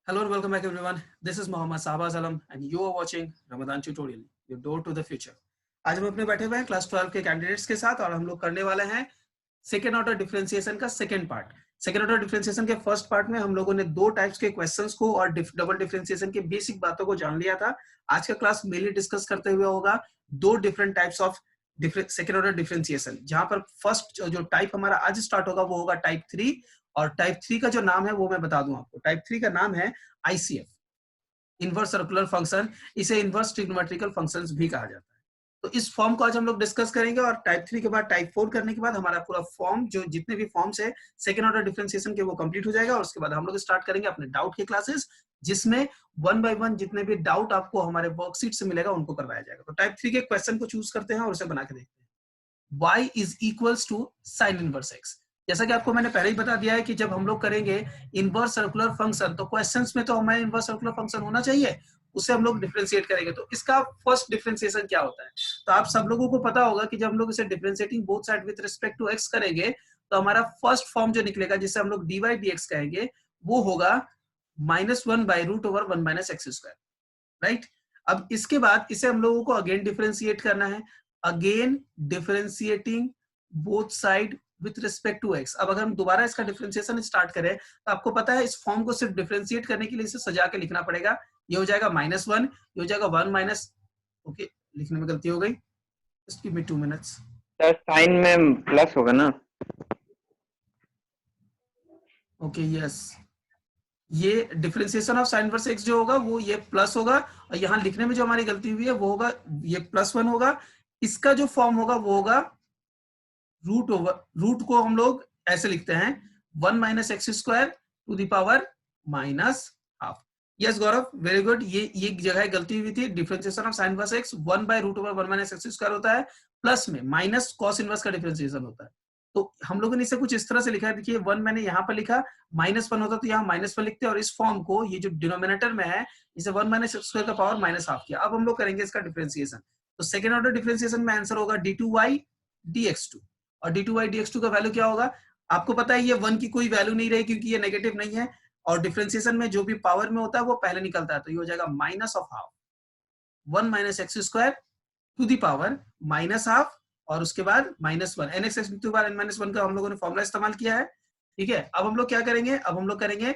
Hello and welcome back everyone. This is Mohammad Sahbaz Alam and you are watching Ramadan Tutorial, your door to the future. आज हम अपने बैठे हुए हैं class 12 के candidates के साथ और हम लोग करने वाले हैं सेकेंड ऑर्डर डिफरेंशिएशन का second part. Second order differentiation के फर्स्ट पार्ट में हम लोगों ने दो टाइप्स के क्वेश्चंस को और डबल डिफरेंशिएशन की बेसिक बातों को जान लिया था। आज का क्लास मेनली डिस्कस करते हुए होगा दो different types of second order differentiation, जहां पर फर्स्ट जो टाइप हमारा आज स्टार्ट होगा वो होगा टाइप 3 और टाइप 3 का जो नाम है वो मैं बता दूं आपको। टाइप 3 का नाम है ICF, इनवर्स सर्कुलर फंक्शन। इसे इनवर्स ट्रिग्नोमेट्रिकल फंक्शंस भी कहा जाता है। तो इस फॉर्म को आज हम लोग डिस्कस करेंगे और टाइप 3 के बाद टाइप 4 करने के बाद हमारा पूरा फॉर्म जो जितने भी फॉर्म्स है सेकेंड ऑर्डर डिफरेंशिएशन के वो कंप्लीट हो जाएगा और उसके बाद हम लोग स्टार्ट करेंगे अपने डाउट के क्लासेस, जिसमें वन बाय वन जितने भी डाउट आपको हमारे वर्कशीट से मिलेगा उनको करवाया जाएगा। तो टाइप 3 के क्वेश्चन को चूज करते हैं और उसे बना के देखते हैं। y is equals to sin inverse x। जैसा कि आपको मैंने पहले ही बता दिया है कि जब हम लोग करेंगे इनवर्स सर्कुलर फंक्शन तो क्वेश्चंस में तो हमारे इनवर्स सर्कुलर फंक्शन होना चाहिए, उसे हम लोग डिफरेंशिएट करेंगे। तो इसका फर्स्ट डिफरेंशिएशन क्या होता है, तो आप सब लोगों को पता होगा कि जब हम लोग इसे differentiating both side with respect to x करेंगे तो हमारा फर्स्ट फॉर्म जो निकलेगा जिसे हम लोग dy dx कहेंगे वो होगा -1/√(1 - x²), राइट। अब इसके बाद इसे हम लोगों को अगेन डिफरेंशिएट करना है, again differentiating both side with respect to x। अब अगर हम दोबारा इसका डिफरेंशिएशन स्टार्ट करें तो आपको पता है इस फॉर्म को सिर्फ डिफरेंशिएट करने के लिए इसे सजा के लिखना पड़ेगा। ये हो जाएगा -1, ये हो जाएगा 1 माइनस, ओके लिखने में गलती हो गई, just give me 2 minutes. Sir sine में प्लस होगा ना? ओके यस, ये differentiation of sine inverse x जो होगा वो ये प्लस होगा और यहाँ लिखने में जो हमारी गलती हुई है वो होगा ये +1 होगा। इसका जो फॉर्म होगा वो होगा रूट को हम लोग ऐसे लिखते हैं 1 - x² -½ यस गौरव, वेरी गुड। ये जगह गलती हुई थी। Differentiation of sine inverse x 1/√(1 - x² होता है, प्लस में माइनस कॉस इनवर्स का डिफरेंशिएशन होता है। तो हम लोगों ने इसे कुछ इस तरह से लिखा है, देखिए 1 मैंने यहाँ पर लिखा, -1 होता तो यहाँ -1 लिखते और इस फॉर्म को ये जो डिनोमिनेटर में है इसे 1 - x² का पावर -½ किया। अब हम लोग करेंगे इसका डिफरेंशिएशन, तो सेकेंड ऑर्डर डिफरेंशिएशन में आंसर होगा d2y dx2 और d2y dx2 का वैल्यू क्या होगा आपको पता है, ये 1 की कोई वैल्यू नहीं रही क्योंकि ये नेगेटिव नहीं है और डिफरेंशिएशन में जो भी पावर में होता है वो पहले निकलता है, तो ये हो जाएगा -1 - x² टू द पावर -½ और उसके बाद -1 n(x(n-1) का हम लोगों ने फॉर्मूला इस्तेमाल किया है। ठीक है, अब हम लोग क्या करेंगे, अब हम लोग करेंगे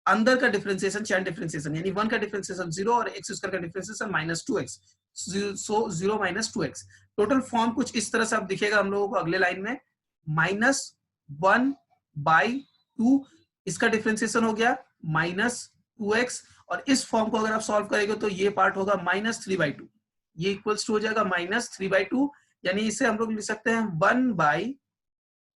अंदर का डिफरेंशिएशन, चैन डिफरेंशिएशन, यानी 1 का डिफरेंशिएशन 0 और x² का डिफरेंशिएशन -2x, सो 0 - 2x। टोटल फॉर्म कुछ इस तरह से अब दिखेगा हम लोगों को अगले लाइन में, -1/2 इसका डिफरेंशिएशन हो गया -2x और इस फॉर्म को अगर आप सॉल्व करेंगे तो ये पार्ट होगा -3/2, ये इक्वल्स टू हो जाएगा -3/2, यानी इसे हम लोग लिख सकते हैं 1/1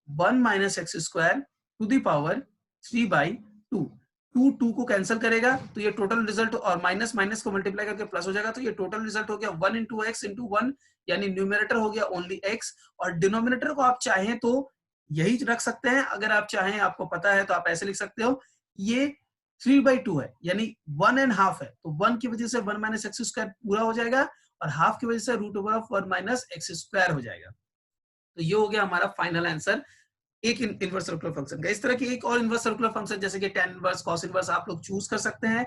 - x² टू द पावर 3/2। 2 को कैंसिल करेगा तो ये टोटल रिजल्ट और माइनस माइनस को मल्टीप्लाई करके प्लस हो जाएगा, तो ये टोटल रिजल्ट हो गया 1 × x × 1, यानी न्यूमरेटर हो गया ओनली x और डिनोमिनेटर को आप चाहें तो यही रख सकते हैं, अगर आप चाहें आपको पता है तो आप ऐसे लिख सकते हो, ये 3/2 है यानी 1½ है, तो 1 की वजह से 1 - x² पूरा हो जाएगा और हाफ की वजह से √(1 - x² हो जाएगा। तो ये हो गया हमारा फाइनल आंसर एक इनवर्स सर्कुलर फंक्शन का। इस तरह की एक और इनवर्स सर्कुलर फंक्शन जैसे कि tan इनवर्स, cos इनवर्स आप लोग चूज कर सकते हैं।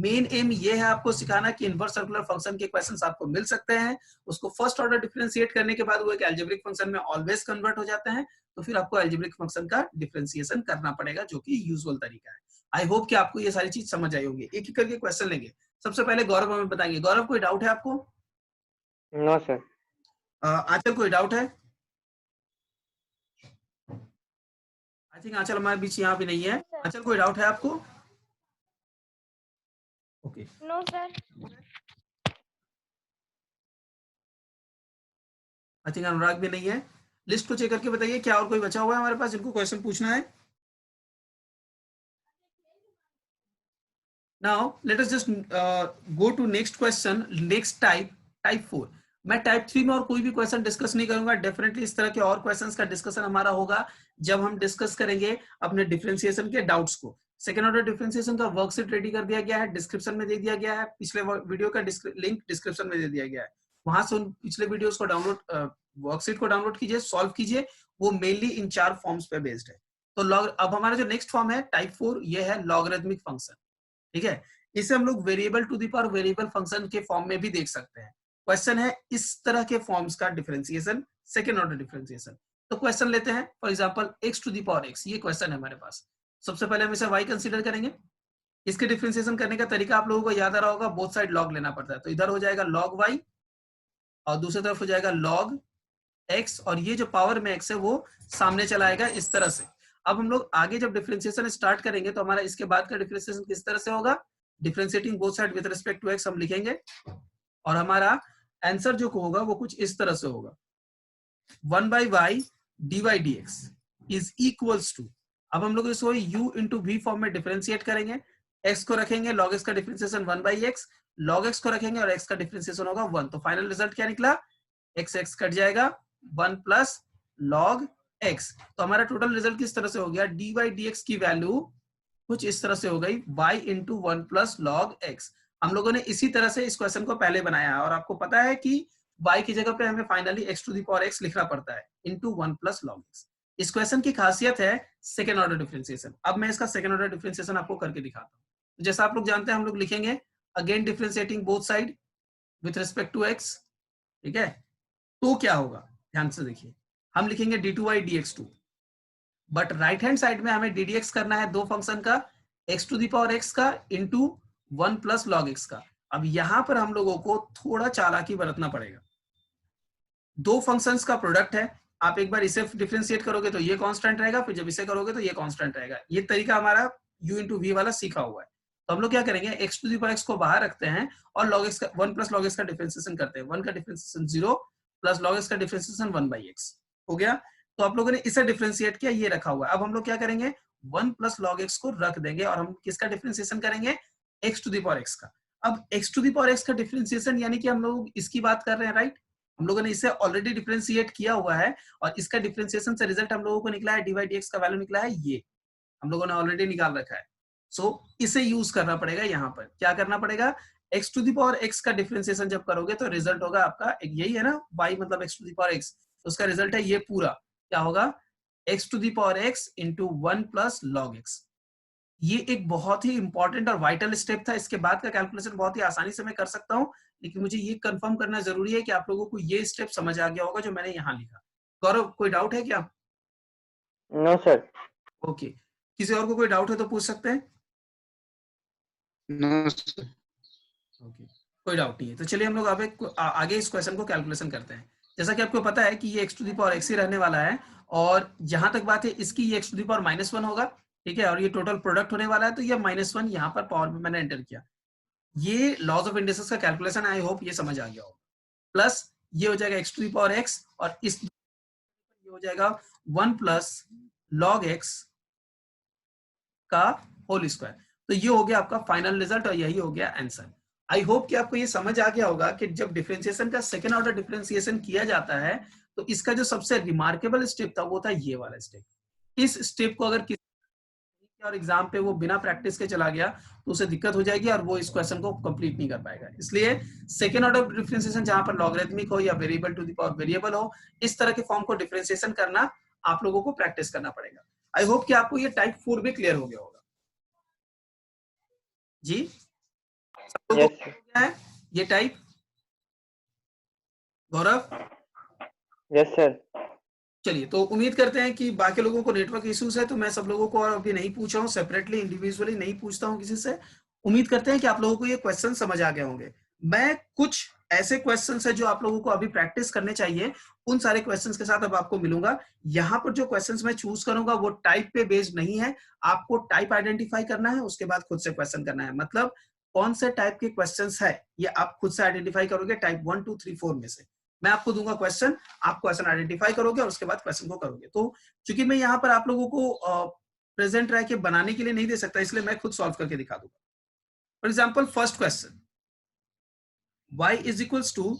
मेन एम ये है आपको सिखाना कि इनवर्स सर्कुलर फंक्शन के क्वेश्चंस आपको मिल सकते हैं, उसको फर्स्ट ऑर्डर डिफरेंशिएट करने के बाद वो एक अलजेब्रिक फंक्शन में ऑलवेज कन्वर्ट हो जाते हैं, तो फिर आपको अलजेब्रिक फंक्शन का डिफरेंशिएशन करना पड़ेगा जो कि यूजुअल तरीका है। आई होप कि आपको ये सारी चीज समझ आई होगी। एक एक करके क्वेश्चन लेंगे। सबसे पहले गौरव हमें बताएंगे। गौरव कोई डाउट है आपको? No sir. आंचल कोई डाउट है? आई थिंक आंचल हमारे बीच यहाँ भी नहीं है। आंचल कोई डाउट है आपको? Okay no sir. I think Anurag भी नहीं है। लिस्ट को चेक करके बताइए क्या और कोई बचा हुआ है हमारे पास जिनको क्वेश्चन पूछना है। Now let us just go to next question, next type 4। मैं टाइप 3 में और कोई भी क्वेश्चन डिस्कस नहीं करूंगा, डेफिनेटली इस तरह के और क्वेश्चंस का डिस्कशन हमारा होगा जब हम डिस्कस करेंगे अपने डिफरेंशिएशन के डाउट्स को। सेकेंड ऑर्डर डिफरेंशिएशन का वर्कशीट रेडी कर दिया गया है, डिस्क्रिप्शन में दे दिया गया है, पिछले वीडियो का लिंक डिस्क्रिप्शन में दे दिया गया है, वहां से उन पिछले वीडियोस को डाउनलोड, वर्कशीट को डाउनलोड कीजिए, सॉल्व कीजिए, वो मेनली इन 4 फॉर्म्स पे बेस्ड है। तो अब हमारा जो नेक्स्ट फॉर्म है टाइप 4, ये है लॉगरिथमिक फंक्शन। ठीक है। इसे हम लोग variable to the power variable function के फॉर्म में भी देख सकते हैं। क्वेश्चन है इस तरह के फॉर्म्स का डिफरेंशिएशन, सेकेंड ऑर्डर डिफरेंशिएशन। तो क्वेश्चन लेते हैं, for example x to the power x, ये क्वेश्चन है हमारे पास। सबसे पहले हम इसे y कंसीडर करेंगे। इसके डिफरेंशिएशन करने का तरीका आप लोगों को याद आ रहा होगा, बोथ साइड लॉग लेना पड़ता है। तो इधर हो जाएगा log y और दूसरी तरफ हो जाएगा log x, और ये जो पावर में x है वो सामने चला आएगा इस तरह से। अब हम लोग आगे जब डिफरेंशिएशन स्टार्ट करेंगे तो हमारा इसके बाद का डिफरेंशिएशन किस तरह से होगा, differentiating both side with respect to x हम लिखेंगे, और हमारा आंसर जो होगा वो कुछ इस तरह से होगा, 1 by y dy dx is equals to, अब हम लोग इसको u इंटू v फॉर्म में डिफरेंशिएट करेंगे। x को रखेंगे, log x का differentiation 1 by x, log x को रखेंगे और x का डिफरेंशिएशन होगा 1। तो फाइनल रिजल्ट क्या निकला, x कट जाएगा 1 प्लस log x। तो हमारा टोटल रिजल्ट किस तरह से हो गया, dy dx की वैल्यू कुछ इस तरह से हो गई y into 1 plus log x। हम लोगों ने इसी तरह से इस क्वेश्चन को पहले बनाया है, और आपको पता है कि y की जगह पे हमें finally x to the power x लिखना पड़ता है इंटू 1 प्लस log x। इस क्वेश्चन की खासियत है सेकेंड ऑर्डर डिफरेंशिएशन। अब मैं इसका सेकेंड ऑर्डर डिफरेंशिएशन आपको करके दिखाता हूँ। जैसा आप लोग जानते हैं हम लोग लिखेंगे again differentiating both side with respect to x, ठीक है। तो क्या होगा, ध्यान से देखिए, हम लिखेंगे d2y dx2, but right hand side में हमें ddx करना है दो फंक्शन का, x to the power x का इंटू 1 प्लस log x का। अब यहां पर हम लोगों को थोड़ा चालाकी बरतना पड़ेगा। दो फंक्शंस का प्रोडक्ट है, आप एक बार इसे डिफरेंशिएट करोगे तो ये कांस्टेंट रहेगा, फिर जब इसे करोगे तो ये कांस्टेंट रहेगा। ये तरीका हमारा u इंटू वी वाला सीखा हुआ है। तो हम लोग क्या करेंगे, x to the power x को बाहर रखते हैं और log x का 1 प्लस log x का डिफरेंशिएशन करते हैं। 1 का डिफरेंशिएशन 0 प्लस log x का डिफरेंशिएशन 1 बाई x हो गया। तो आप लोगों ने इसे डिफरेंशिएट किया, ये रखा हुआ है। अब हम लोग क्या करेंगे, 1 प्लस log x को रख देंगे और हम किसका डिफरेंशिएशन करेंगे, x to the power x का। अब x to the power x का डिफरेंशिएशन यानी कि हम लोग इसकी बात कर रहे हैं, राइट। हम लोगों ने इसे ऑलरेडी डिफरेंशिएट किया हुआ है और इसका डिफरेंशिएशन से रिजल्ट हम लोगों को निकला है, dy dx का वैल्यू निकला है, ये हम लोगों ने ऑलरेडी निकाल रखा है। सो इसे यूज करना पड़ेगा। यहाँ पर क्या करना पड़ेगा, x to the power x का डिफरेंशिएशन जब करोगे तो रिजल्ट होगा आपका यही है ना, y मतलब x to the power x, तो उसका रिजल्ट है ये पूरा क्या होगा, x to the power x into 1 plus log x। ये एक बहुत ही इंपॉर्टेंट और वाइटल स्टेप था। इसके बाद का कैलकुलेशन बहुत ही आसानी से मैं कर सकता हूँ, लेकिन मुझे ये कंफर्म करना जरूरी है कि आप लोगों को ये स्टेप समझ आ गया होगा जो मैंने यहाँ लिखा। गौरव, कोई डाउट है क्या? No sir. ओके, किसी और को कोई डाउट है तो पूछ सकते हैं। No sir. ओके, कोई डाउट नहीं है। तो चलिए हम लोग आगे इस क्वेश्चन को कैलकुलेशन करते हैं। जैसा कि आपको पता है कि ये x to the power x ही रहने वाला है, और जहां तक बात है इसकी, ये x टू द पावर -1 होगा, ठीक है, और ये टोटल प्रोडक्ट होने वाला है, तो ये -1 यहाँ पर पावर में मैंने एंटर किया। ये लॉज ऑफ इंडिसेस का कैलकुलेशन, आई होप ये समझ आ गया होगा। प्लस ये हो जाएगा x to the power x, और इस ये हो जाएगा 1 प्लस log x का होल स्क्वायर। तो ये हो गया आपका फाइनल रिजल्ट और यही हो गया आंसर। आई होप कि आपको ये समझ आ गया होगा कि जब डिफरेंशिएशन का सेकेंड ऑर्डर डिफरेंशिएशन किया जाता है तो इसका जो सबसे रिमार्केबल स्टेप था वो था ये वाला स्टेप। इस स्टेप को अगर किसी और एग्जाम पे वो बिना प्रैक्टिस के चला गया तो उसे दिक्कत हो जाएगी और वो इस क्वेश्चन को कंप्लीट नहीं कर पाएगा। इसलिए सेकेंड ऑर्डर डिफरेंशिएशन जहां पर लॉगरिथमिक हो या variable to the power variable हो, इस तरह के फॉर्म को डिफरेंशिएशन करना आप लोगों को प्रैक्टिस करना पड़ेगा। आई होप कि आपको ये टाइप 4 भी क्लियर हो गया होगा जी। सब लोगों को क्या है ये टाइप, गौरव? Yes sir. चलिए, तो उम्मीद करते हैं कि बाकी लोगों को नेटवर्क इश्यूज है, तो मैं सब लोगों को और अभी नहीं पूछा हूँ, सेपरेटली इंडिविजुअली नहीं पूछता हूँ किसी से। उम्मीद करते हैं कि आप लोगों को ये क्वेश्चन समझ आ गए होंगे। मैं कुछ ऐसे क्वेश्चंस है जो आप लोगों को अभी प्रैक्टिस करने चाहिए, उन सारे क्वेश्चंस के साथ अब आपको मिलूंगा। यहाँ पर जो क्वेश्चंस मैं चूज करूंगा वो टाइप पे बेस्ड नहीं है, आपको टाइप आइडेंटिफाई करना है, उसके बाद खुद से क्वेश्चन करना है। मतलब कौन से टाइप के क्वेश्चंस है ये आप खुद से आइडेंटिफाई करोगे, टाइप 1 2 3 4 में से। मैं आपको दूंगा क्वेश्चन, आप क्वेश्चन आइडेंटिफाई करोगे और उसके बाद क्वेश्चन को करोगे। तो चूंकि मैं यहाँ पर आप लोगों को प्रेजेंट रह के बनाने के लिए नहीं दे सकता, इसलिए मैं खुद सॉल्व करके दिखा दूंगा। For example first question, y is equals to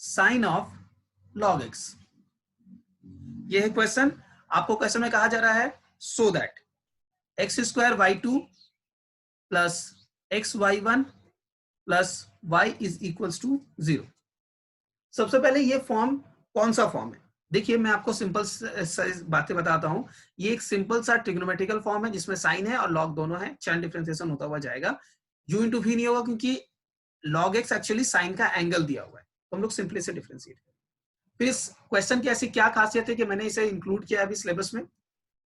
sine of log x। ये है क्वेश्चन। आपको क्वेश्चन में कहा जा रहा है so that x square y2 plus xy1 plus y is equals to 0। सबसे पहले ये फॉर्म कौन सा फॉर्म है? देखिए मैं आपको सिंपल बातें बताता हूं। ये एक सिंपल सा ट्रिग्नोमेट्रिकल फॉर्म है जिसमें साइन है और लॉग दोनों है, चैन डिफरेंशिएशन होता हुआ जाएगा। u इंटू v नहीं होगा क्योंकि log x एक्चुअली साइन का एंगल दिया हुआ है, तो हम लोग सिंपली से डिफरेंशिएट करें। फिर इस क्वेश्चन की ऐसी क्या खासियत है कि मैंने इसे इंक्लूड किया अभी सिलेबस में।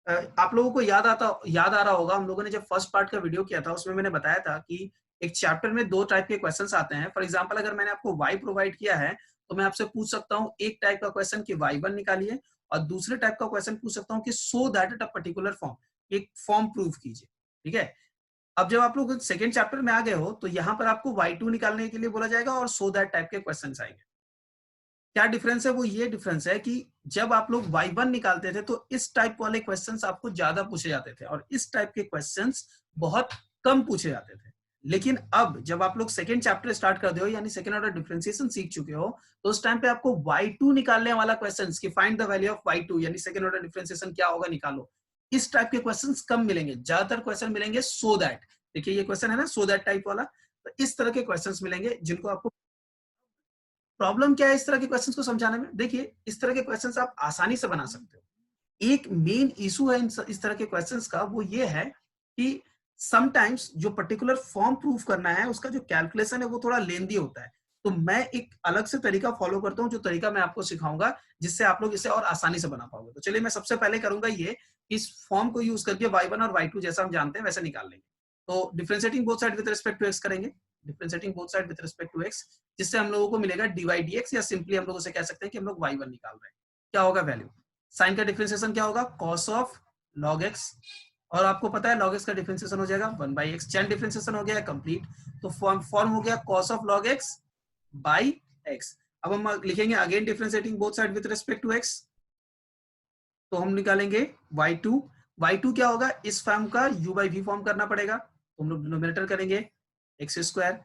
आप लोगों को याद आ रहा होगा, हम लोगों ने जब फर्स्ट पार्ट का वीडियो किया था उसमें मैंने बताया था कि एक चैप्टर में 2 टाइप के क्वेश्चंस आते हैं। फॉर एग्जांपल अगर मैंने आपको y प्रोवाइड किया है तो मैं आपसे पूछ सकता हूँ एक टाइप का क्वेश्चन कि y1 निकालिए, और दूसरे टाइप का क्वेश्चन पूछ सकता हूँ कि so that a particular form, एक फॉर्म प्रूव कीजिए। ठीक है, अब जब आप लोग सेकंड चैप्टर में आ गए हो तो यहाँ पर आपको y2 निकालने के लिए बोला जाएगा और सो दैट टाइप के क्वेश्चन आएंगे। क्या डिफरेंस है? वो ये डिफरेंस है कि जब आप लोग y1 निकालते थे तो इस टाइप वाले क्वेश्चंस आपको ज्यादा पूछे जाते थे और इस टाइप के क्वेश्चंस बहुत कम पूछे जाते थे। लेकिन अब जब आप लोग सेकंड चैप्टर स्टार्ट कर दे हो, यानी सेकंड ऑर्डर डिफरेंशिएशन सीख चुके हो, तो उस टाइम पे आपको y2 निकालने वाला क्वेश्चंस कि find the value of y2 यानी सेकंड ऑर्डर डिफरेंशिएशन क्या होगा निकालो, इस टाइप के क्वेश्चंस कम मिलेंगे। ज्यादातर क्वेश्चन मिलेंगे सो दैट, देखिए ये क्वेश्चन है ना सो दैट टाइप वाला, तो इस तरह के क्वेश्चंस मिलेंगे जिनको आपको। प्रॉब्लम क्या है इस तरह के क्वेश्चंस को समझाने में? देखिए इस तरह के क्वेश्चंस आप आसानी से बना सकते हो। एक मेन इशू है इस तरह के क्वेश्चंस का, वो ये है कि समटाइम्स जो पर्टिकुलर फॉर्म प्रूफ करना है उसका जो कैलकुलेशन है वो थोड़ा लेंदी होता है। तो मैं एक अलग से तरीका फॉलो करता हूँ, जो तरीका मैं आपको सिखाऊंगा जिससे आप लोग इसे और आसानी से बना पाओगे। तो चलिए मैं सबसे पहले करूंगा ये, इस फॉर्म को यूज करके y1 और y2 जैसा हम जानते हैं वैसे निकाल लेंगे। तो differentiating both side with respect to x करेंगे, differentiating both side with respect to x, जिससे हम लोगों को मिलेगा dy dx, या सिंपली हम लोग उसे कह सकते हैं कि हम लोग y1 निकाल रहे हैं। क्या होगा वैल्यू? साइन का डिफरेंशिएशन क्या होगा? cos ऑफ log x, और आपको पता है log x का डिफरेंशिएशन हो जाएगा 1/x। चैन डिफरेंशिएशन हो गया कंप्लीट, तो फॉर्म हो गया cos of log x by x। अब हम लिखेंगे again differentiating both side with respect to x, तो हम निकालेंगे y2। y2 क्या होगा? इस फॉर्म का u by v फॉर्म करना पड़ेगा, तो हम लोग डिनोमिनेटर करेंगे x square,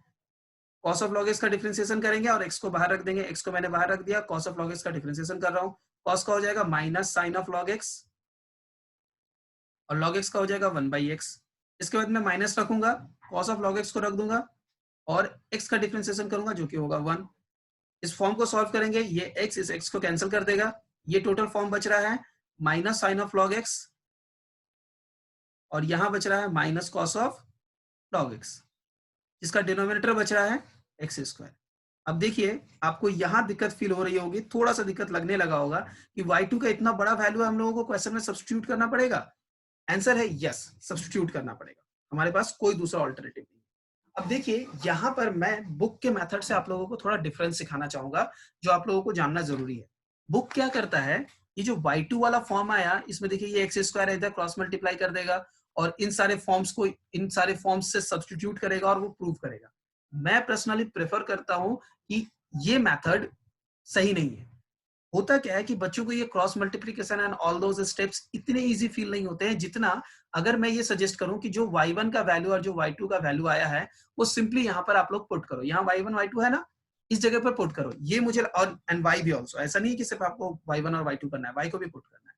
cos of log x का डिफरेंशिएशन करेंगे और x को बाहर रख देंगे, x को मैंने बाहर रख दिया, cos ऑफ log x का डिफरेंशिएशन कर रहा हूँ, cos का हो जाएगा minus sine of log x और log x का हो जाएगा 1/x। इसके बाद मैं माइनस रखूंगा, cos ऑफ log x को रख दूंगा और x का डिफरेंशिएशन करूंगा जो कि होगा 1। इस फॉर्म को सॉल्व करेंगे, ये x इस x को कैंसिल कर देगा, ये टोटल फॉर्म बच रहा है minus sine of log x और यहां बच रहा है minus cos of log x, जिसका डिनोमिनेटर बच रहा है एक्स स्क्वायर। अब देखिए आपको यहां दिक्कत फील हो रही होगी, थोड़ा सा दिक्कत लगने लगा होगा कि y2 का इतना बड़ा वैल्यू हम लोगों को क्वेश्चन में सब्स्टिट्यूट करना पड़ेगा। आंसर है यस, सब्स्टिट्यूट करना पड़ेगा, हमारे पास कोई दूसरा ऑल्टरनेटिव नहीं। अब देखिए यहाँ पर मैं बुक के मेथड से आप लोगों को थोड़ा डिफरेंस सिखाना चाहूंगा जो आप लोगों को जानना जरूरी है। बुक क्या करता है, ये जो y2 वाला फॉर्म आया इसमें देखिए ये एक्स स्क्वायर इधर क्रॉस मल्टीप्लाई कर देगा और इन सारे फॉर्म्स से सब्स्टिट्यूट करेगा और वो प्रूव करेगा। मैं पर्सनली प्रेफर करता हूं कि ये मेथड सही नहीं है। होता क्या है कि बच्चों को ये cross multiplication and all those steps इतने इजी फील नहीं होते हैं जितना अगर मैं ये सजेस्ट करूं कि जो y1 का वैल्यू और जो y2 का वैल्यू आया है वो सिंपली यहाँ पर आप लोग पुट करो। यहाँ y1 y2 है ना, इस जगह पर पुट करो, ये मुझे और एंड y भी ऑल्सो, ऐसा नहीं है कि सिर्फ आपको y1 और y2 करना है, y को भी पुट करना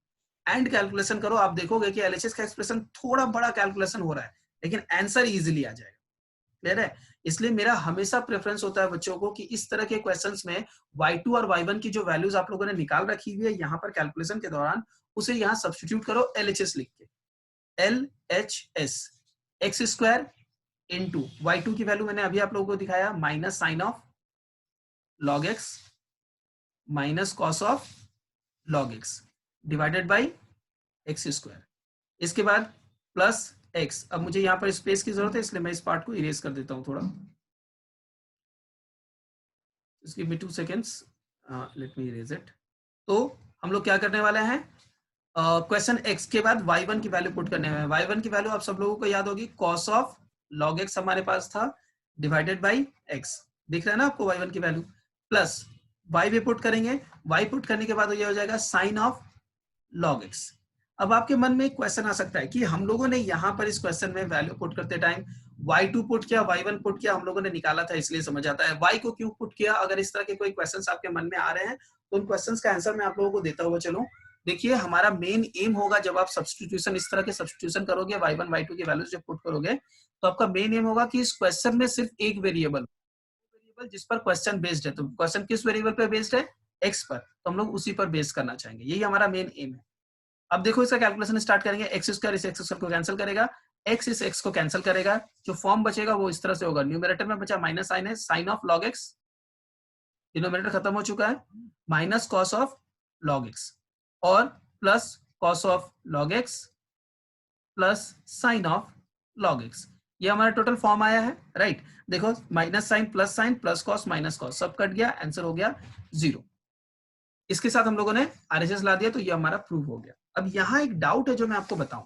है। एंड कैलकुलेशन करो, आप देखोगे कि एलएचएस का एक्सप्रेशन थोड़ा बड़ा कैलकुलेशन हो रहा है लेकिन आंसर इजीली आ जाएगा। क्लियर है? इसलिए मेरा हमेशा प्रेफरेंस होता है बच्चों को कि इस तरह के क्वेश्चंस में y2 और y1 की जो वैल्यूज आप लोगों ने निकाल रखी हुई है यहाँ पर कैलकुलेशन के दौरान, उसे यहाँ सब्स्टिट्यूट करो LHS लिख के, LHS x square into y2 की वैल्यू मैंने अभी आप लोगों को दिखाया minus sine of log x minus cos of log x divided by x square, इसके बाद प्लस x। अब मुझे यहाँ पर स्पेस की जरूरत है इसलिए मैं इस पार्ट को इरेज कर देता हूँ थोड़ा, give me 2 seconds, let me erase it. तो हम लोग क्या करने वाले हैं, क्वेश्चन x के बाद y1 की वैल्यू पुट करने में, y1 की वैल्यू आप सब लोगों को याद होगी cos ऑफ log x हमारे पास था डिवाइडेड बाई x, दिख रहा है ना आपको y1 की वैल्यू, प्लस y भी पुट करेंगे, y पुट करने के बाद ये हो जाएगा साइन ऑफ log x। अब आपके मन में एक क्वेश्चन आ सकता है कि हम लोगों ने यहाँ पर इस क्वेश्चन में वैल्यू पुट करते टाइम y2 पुट किया, y1 पुट किया, हम लोगों ने निकाला था इसलिए समझ आता है, y को क्यों पुट किया? अगर इस तरह के कोई क्वेश्चंस आपके मन में आ रहे हैं तो उन क्वेश्चंस का आंसर मैं आप लोगों को देता हुआ चलूं। देखिए हमारा मेन एम होगा जब आप सब्स्टिट्यूशन इस तरह के सब्स्टिट्यूशन करोगे, y1 y2 की वैल्यूज जब पुट करोगे तो आपका मेन एम होगा कि इस क्वेश्चन में सिर्फ एक वेरिएबल जिस पर क्वेश्चन बेस्ड है, तो क्वेश्चन किस वेरिएबल पर बेस्ड है? x पर, तो हम लोग उसी पर बेस करना चाहेंगे, यही हमारा मेन एम है। अब देखो इसका कैलकुलेशन स्टार्ट करेंगे, एक्स स्क्वायर इस एक्स स्क्वायर को कैंसिल करेगा, x इस x को कैंसिल करेगा, जो फॉर्म बचेगा वो इस तरह से होगा, न्यूमरेटर में बचा माइनस साइन है, sine of log x, denominator खत्म हो चुका है, minus cos of log x और plus cos of log x plus sine of log x। ये हमारा टोटल फॉर्म आया है, राइट। देखो minus sine plus cos minus cos सब कट गया, आंसर हो गया 0। इसके साथ हम लोगों ने आरएचएस ला दिया, तो ये हमारा प्रूव हो गया। अब यहाँ एक डाउट है जो मैं आपको बताऊं,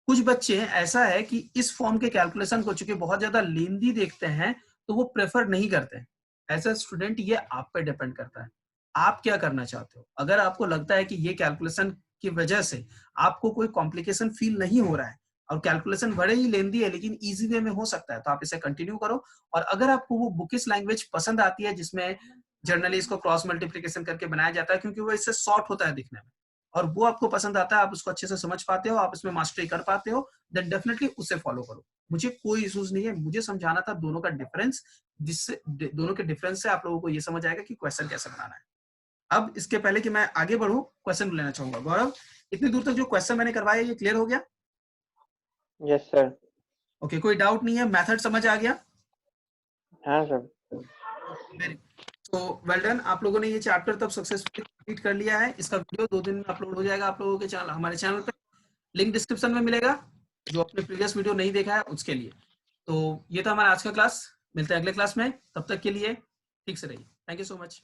कुछ बच्चे ऐसा है कि इस फॉर्म के कैलकुलेशन को चूंकि बहुत ज्यादा लेंदी देखते हैं तो वो प्रेफर नहीं करते हैं। एज अ स्टूडेंट ये आप पे डिपेंड करता है, आप क्या करना चाहते हो। अगर आपको लगता है कि ये कैलकुलेशन की वजह से आपको कोई कॉम्प्लिकेशन फील नहीं हो रहा है और कैलकुलेशन बड़े ही लेंदी है लेकिन इजी वे में हो सकता है, तो आप इसे कंटिन्यू करो। और अगर आपको वो बुकिश लैंग्वेज पसंद आती है जिसमें जनरली इसको क्रॉस मल्टीप्लीकेशन करके बनाया जाता है, क्योंकि वो इससे शॉर्ट होता है दिखने में, और वो आपको पसंद आता है, आप उसको अच्छे से समझ पाते हो, आप इसमें मास्टरी कर पाते हो, देन डेफिनेटली उसे फॉलो करो। मुझे कोई इश्यूज नहीं है, मुझे समझाना था दोनों का डिफरेंस, जिससे दोनों के डिफरेंस से आप लोगों को ये समझ आएगा कि क्वेश्चन कैसे बनाना है। अब इसके पहले कि मैं आगे बढ़ूं, क्वेश्चन लेना चाहूंगा। गौरव, इतनी दूर तक जो क्वेश्चन मैंने करवाया ये क्लियर हो गया? Yes sir. ओके, कोई डाउट नहीं है, मेथड समझ आ गया? हाँ सर। वेरी तो वेल डन, आप लोगों ने ये चैप्टर तब सक्सेसफुली कंप्लीट कर लिया है। इसका वीडियो 2 दिन में अपलोड हो जाएगा आप लोगों के चैनल, हमारे चैनल पे। लिंक डिस्क्रिप्शन में मिलेगा, जो अपने प्रीवियस वीडियो नहीं देखा है उसके लिए। तो ये था हमारा आज का क्लास, मिलते हैं अगले क्लास में, तब तक के लिए ठीक से रहिए। Thank you so much.